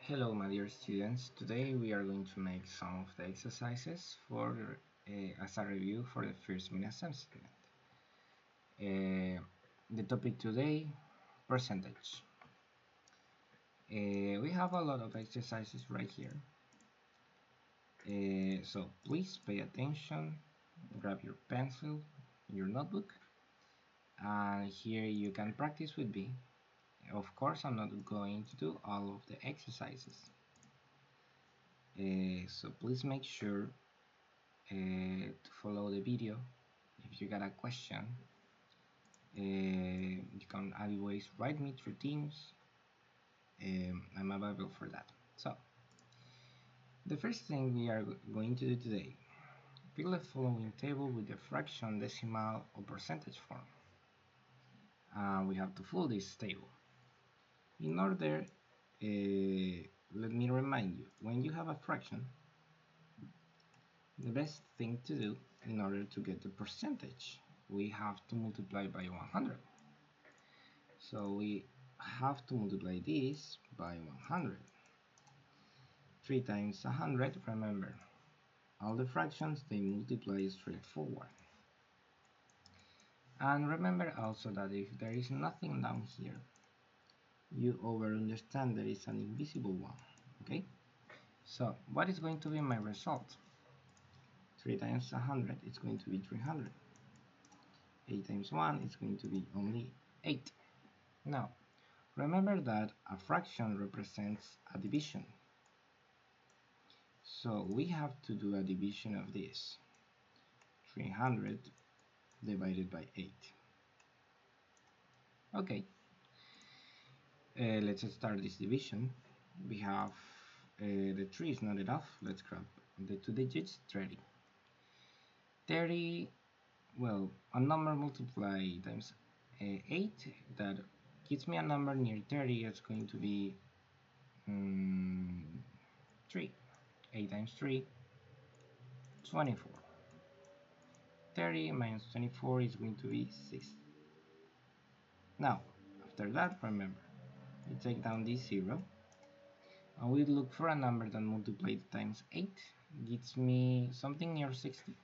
Hello, my dear students. Today we are going to make some of the exercises for as a review for the first mini assessment. The topic today, percentage. We have a lot of exercises right here. So please pay attention, grab your pencil, your notebook, and here you can practice with me. Of course, I'm not going to do all of the exercises. So please make sure to follow the video. If you got a question, you can always write me through Teams. I'm available for that. So, the first thing we are going to do today, fill the following table with the fraction, decimal, or percentage form. We have to fill this table. In order, let me remind you, when you have a fraction, the best thing to do in order to get the percentage, we have to multiply by 100. So we have to multiply this by 100. 3 times 100, remember, all the fractions, they multiply straightforward. And remember also that if there is nothing down here, you understand there is an invisible one, okay? So what is going to be my result? 3 times 100 is going to be 300. 8 times 1 is going to be only 8. Now, remember that a fraction represents a division. So we have to do a division of this. 300 divided by 8. Okay, let's start this division. We have the 3 is not enough. Let's grab the 2 digits, 30. 30, well, a number multiplied times 8, that gives me a number near 30. It's going to be 3. 8 times 3, 24. 30 minus 24 is going to be 6. Now, after that, remember, we take down this 0, and we look for a number that multiplied times 8 gives me something near 60.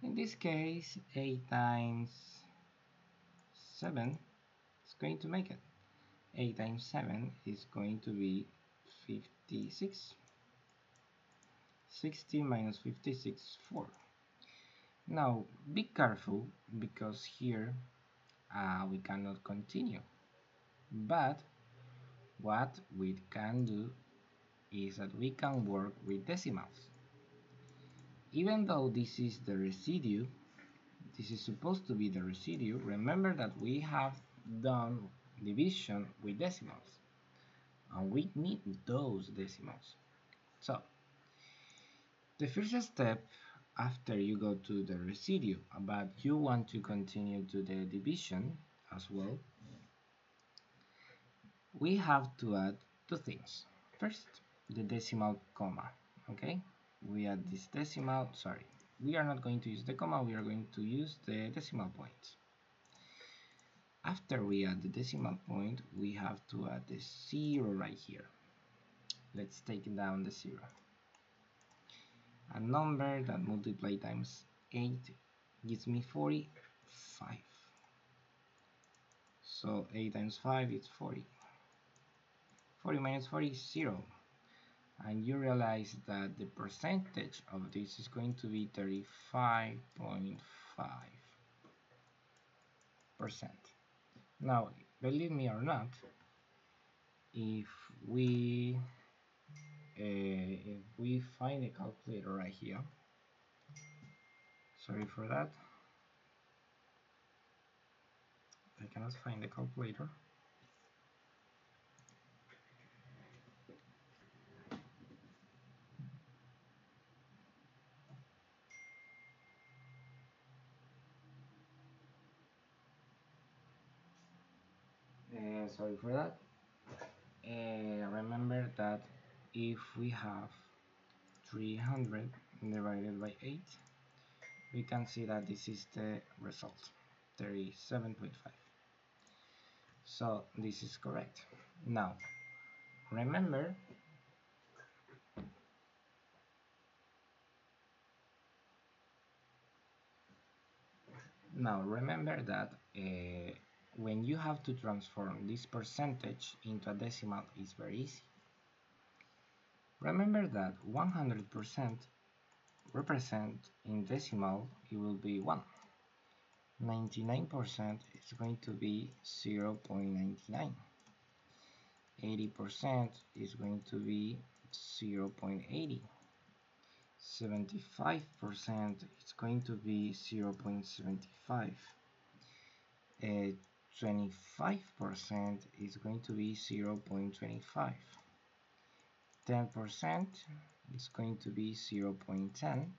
In this case, 8 times 7 is going to make it. 8 times 7 is going to be 56. 60 minus 56 is 4. Now, be careful, because here we cannot continue. But what we can do is that we can work with decimals. Even though this is the residue, this is supposed to be the residue, remember that we have done division with decimals, and we need those decimals. So, the first step after you go to the residue, but you want to continue to the division as well, we have to add two things. First, the decimal comma, okay? We add this decimal, sorry, we are not going to use the comma, we are going to use the decimal point. After we add the decimal point, we have to add the 0 right here. Let's take down the 0. A number that multiplies times 8 gives me 45. So 8 times 5 is 40. 40 minus 40 is 0. And you realize that the percentage of this is going to be 35.5%. Now, believe me or not, if we find a calculator right here, sorry for that, I cannot find the calculator. Sorry for that. Remember that if we have 300 divided by 8, we can see that this is the result, 37.5. So this is correct. Now, remember remember that when you have to transform this percentage into a decimal, it's very easy. Remember that 100% represent in decimal, it will be 1. 99% is going to be 0.99. 80% is going to be 0.80. 75% is going to be 0.75. 25% is going to be 0.25. 10% is going to be 0.10.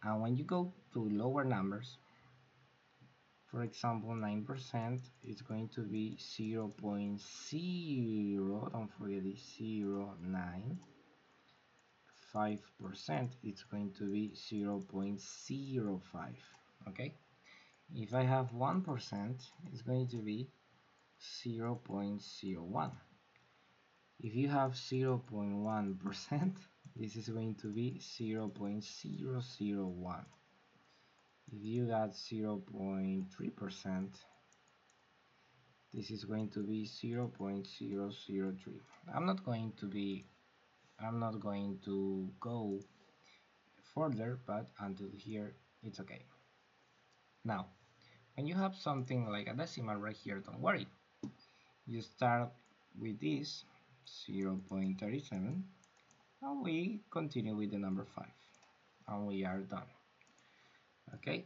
And when you go to lower numbers, for example, 9% is going to be 0.0, don't forget the 0.9. 5% it's going to be 0.05. Okay, if I have 1%, it's going to be 0.01. If you have 0.1%, this is going to be 0.001. If you got 0.3%, this is going to be 0.003. I'm not going to go further, but until here it's okay. Now, when you have something like a decimal right here, don't worry. You start with this 0.37 and we continue with the number 5 and we are done. Okay,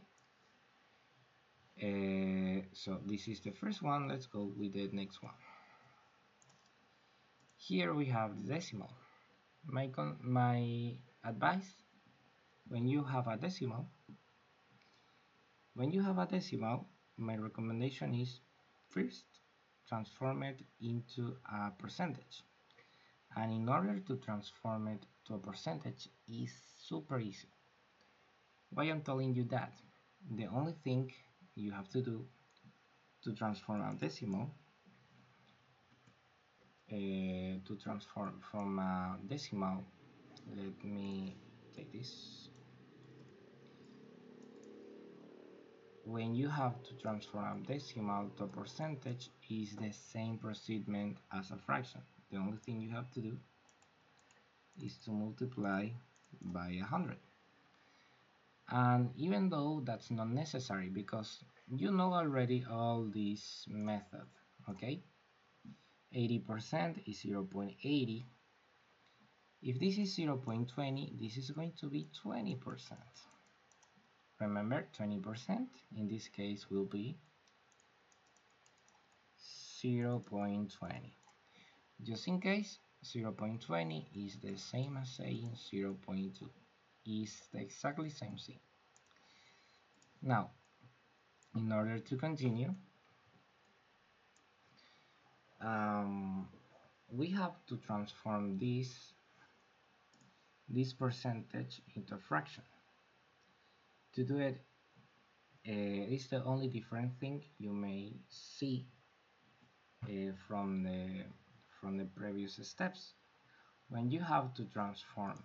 so this is the first one. Let's go with the next one. Here we have the decimal. My advice, when you have a decimal, my recommendation is first transform it into a percentage. And in order to transform it to a percentage is super easy. Why I'm telling you that? The only thing you have to do to transform a decimal, to transform from a decimal, let me take this. When you have to transform a decimal to a percentage, is the same procedure as a fraction. The only thing you have to do is to multiply by 100. And even though that's not necessary because you know already all this method, okay? 80% is 0.80. If this is 0.20, this is going to be 20%. Remember, 20% in this case will be 0.20. Just in case, 0.20 is the same as saying 0.2. Is the exactly same thing. Now, in order to continue, we have to transform this percentage into a fraction. To do it, it's the only different thing you may see from the previous steps. When you have to transform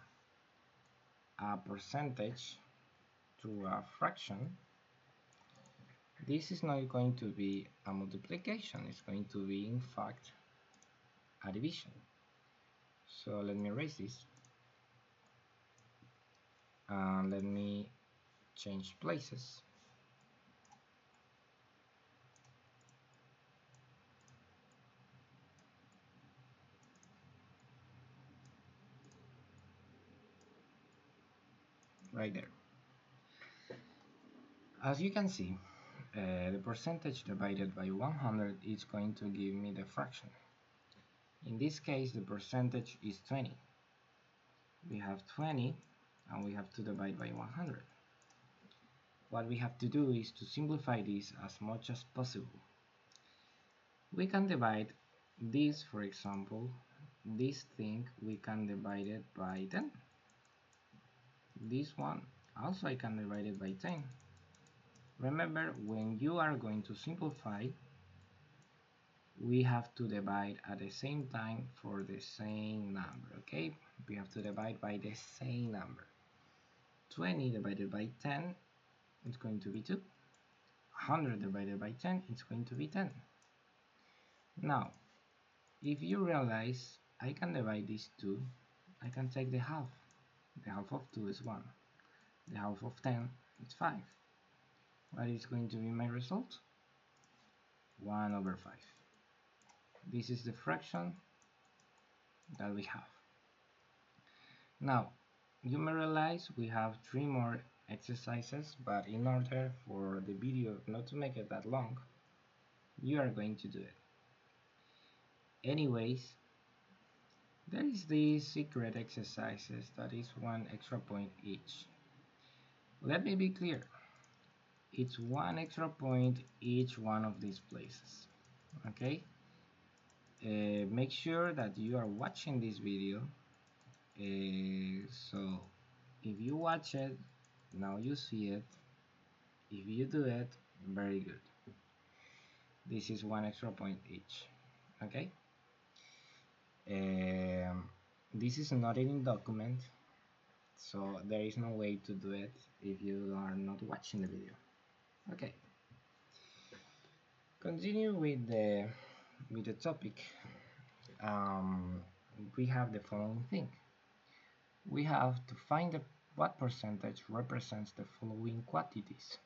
a percentage to a fraction, this is not going to be a multiplication, it's going to be in fact a division. So let me erase this and let me change places. Right there. As you can see, the percentage divided by 100 is going to give me the fraction. In this case, the percentage is 20. We have 20 and we have to divide by 100. What we have to do is to simplify this as much as possible. We can divide this, for example, this thing we can divide it by 10. This one also I can divide it by 10. Remember, when you are going to simplify, we have to divide at the same time for the same number, okay? We have to divide by the same number. 20 divided by 10 is going to be 2. 100 divided by 10 is going to be 10. Now, if you realize I can divide these two, I can take the half. The half of 2 is 1. The half of 10 is 5. What is going to be my result? 1 over 5. This is the fraction that we have. Now, you may realize we have 3 more exercises, but in order for the video not to make it that long, you are going to do it. Anyways, there is these secret exercises that is 1 extra point each. Let me be clear. It's 1 extra point each one of these places. Okay? Make sure that you are watching this video. So if you watch it, now you see it. If you do it, very good. This is 1 extra point each. Okay? This is not in document, so there is no way to do it if you are not watching the video. Okay. Continue with the topic. We have the following thing. We have to find what percentage represents the following quantities.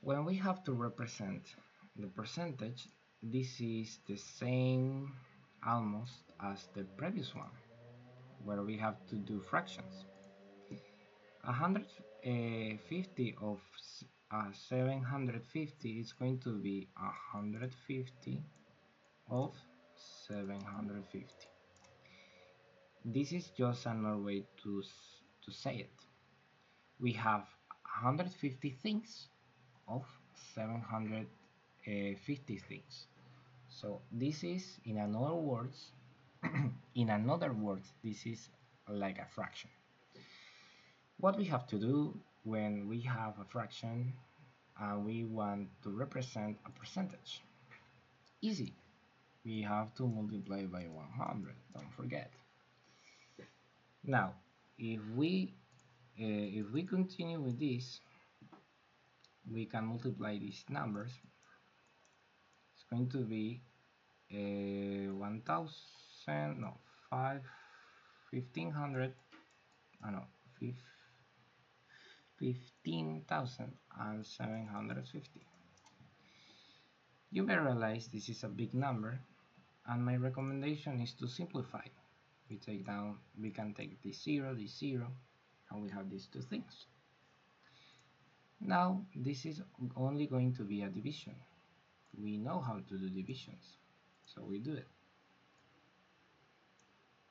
When we have to represent the percentage, this is the same almost as the previous one, where we have to do fractions. 150 of 750 is going to be 150 of 750. This is just another way to say it. We have 150 things of 750 things. So this is, in another words, this is like a fraction. What we have to do when we have a fraction and we want to represent a percentage? Easy. We have to multiply by 100, don't forget. Now, if we continue with this, we can multiply these numbers. It's going to be 1000, no, 1500, no, 15,750. You may realize this is a big number, and my recommendation is to simplify. We can take this zero, and we have these two things. Now, this is only going to be a division. We know how to do divisions, so we do it.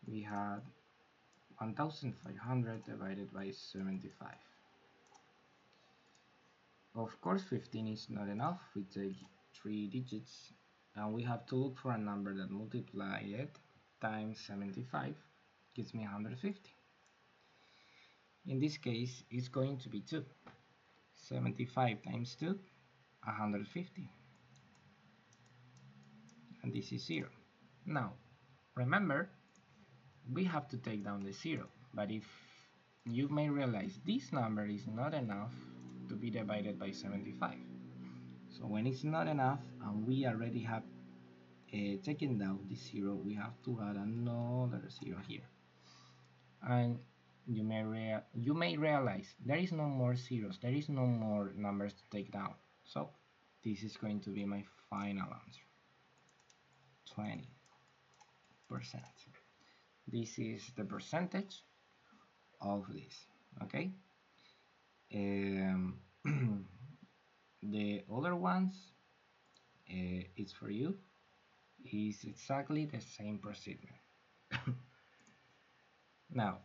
We had 1500 divided by 75. Of course, 15 is not enough. We take 3 digits, and we have to look for a number that multiply it times 75 gives me 150. In this case, it's going to be 2. 75 times 2, 150. And this is 0. Now, remember, we have to take down the 0. But if you may realize this number is not enough to be divided by 75. So when it's not enough, and we already have taken down the 0, we have to add another 0 here. And you may realize there is no more zeros, there is no more numbers to take down. So this is going to be my final answer, 20%. This is the percentage of this, okay? The other ones, it's for you, is exactly the same procedure. Now,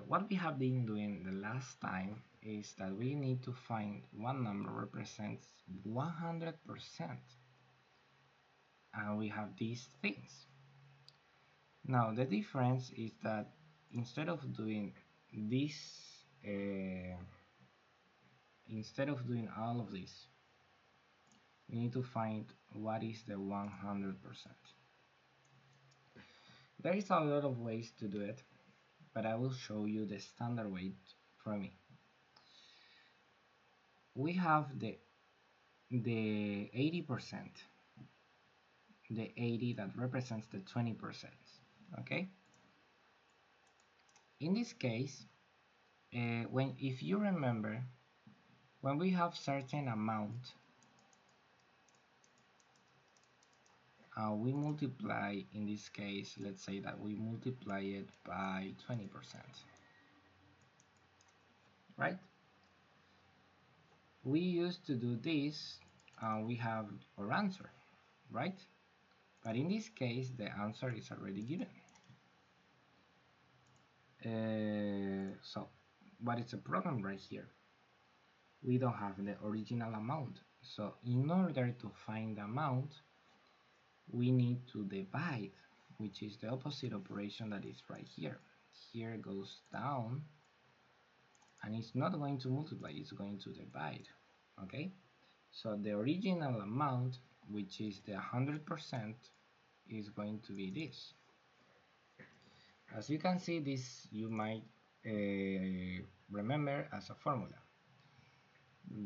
what we have been doing the last time is that we need to find one number represents 100%, and we have these things. Now the difference is that instead of doing this, instead of doing all of this, we need to find what is the 100%. There is a lot of ways to do it, but I will show you the standard way for me. We have the 80%, the 80 that represents the 20%. Okay? In this case, if you remember, when we have certain amount, we multiply, in this case, let's say that we multiply it by 20%, right? We used to do this, we have our answer, right? But in this case, the answer is already given. So, what is the problem right here? We don't have the original amount. So, in order to find the amount, we need to divide, which is the opposite operation that is right here. Here goes down, and it's not going to multiply, it's going to divide, okay? So the original amount, which is the 100%, is going to be this. As you can see, this you might remember as a formula.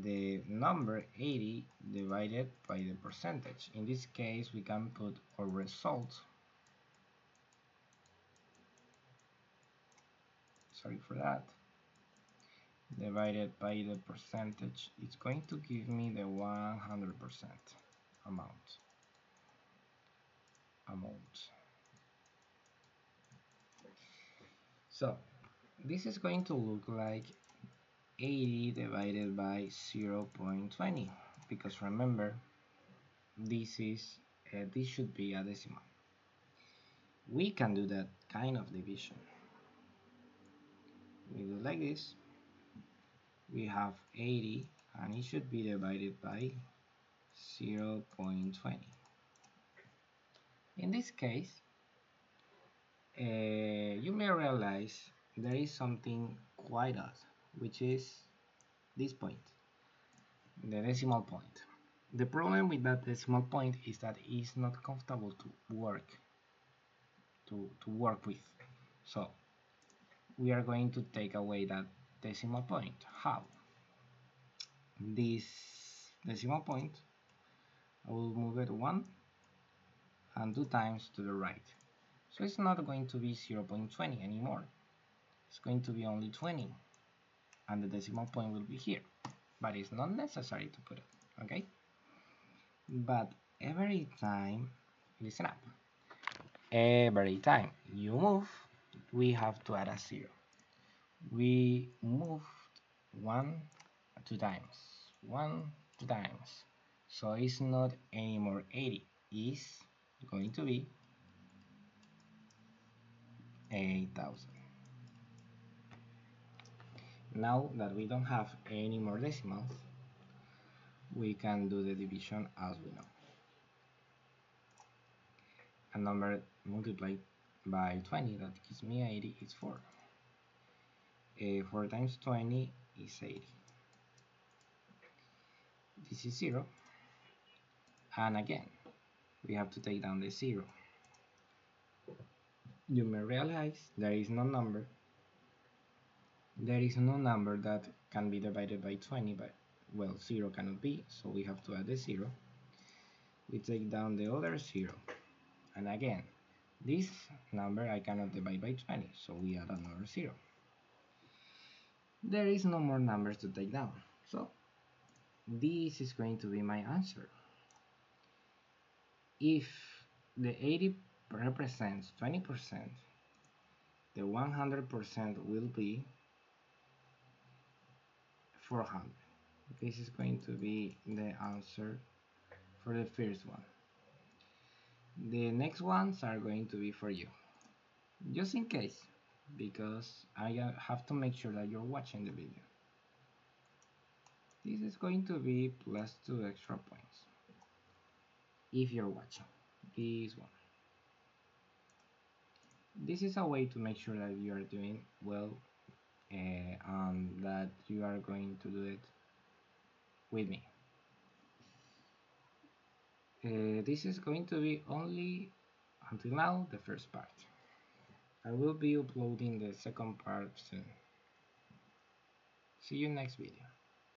The number 80 divided by the percentage. In this case, we can put our result, sorry for that, divided by the percentage. It's going to give me the 100% amount. So this is going to look like 80 divided by 0.20, because remember, this should be a decimal. We can do that kind of division. We do like this. We have 80 and it should be divided by 0.20. In this case, you may realize there is something quite odd, which is this point, the decimal point. The problem with that decimal point is that it's not comfortable to work with. So we are going to take away that decimal point. How? This decimal point, I will move it 1 and 2 times to the right. So it's not going to be 0.20 anymore. It's going to be only 20, and the decimal point will be here. But it's not necessary to put it, okay? But every time, listen up, every time you move, we have to add a 0. We moved 1, 2 times, 1, 2 times. So it's not anymore 80, it's going to be 8,000. Now that we don't have any more decimals, we can do the division as we know. A number multiplied by 20 that gives me 80 is 4. 4 times 20 is 80. This is 0. And again, we have to take down the 0. You may realize there is no number that can be divided by 20, but well, 0 cannot be, so we have to add the 0. We take down the other 0, and again, this number I cannot divide by 20, so we add another 0. There is no more numbers to take down, so this is going to be my answer. If the 80 represents 20%, the 100% will be 400. This is going to be the answer for the first one. The next ones are going to be for you, just in case, because I have to make sure that you're watching the video. This is going to be plus 2 extra points if you're watching this one. This is a way to make sure that you are doing well and that you are going to do it with me. This is going to be only, until now, the first part. I will be uploading the second part soon. See you next video.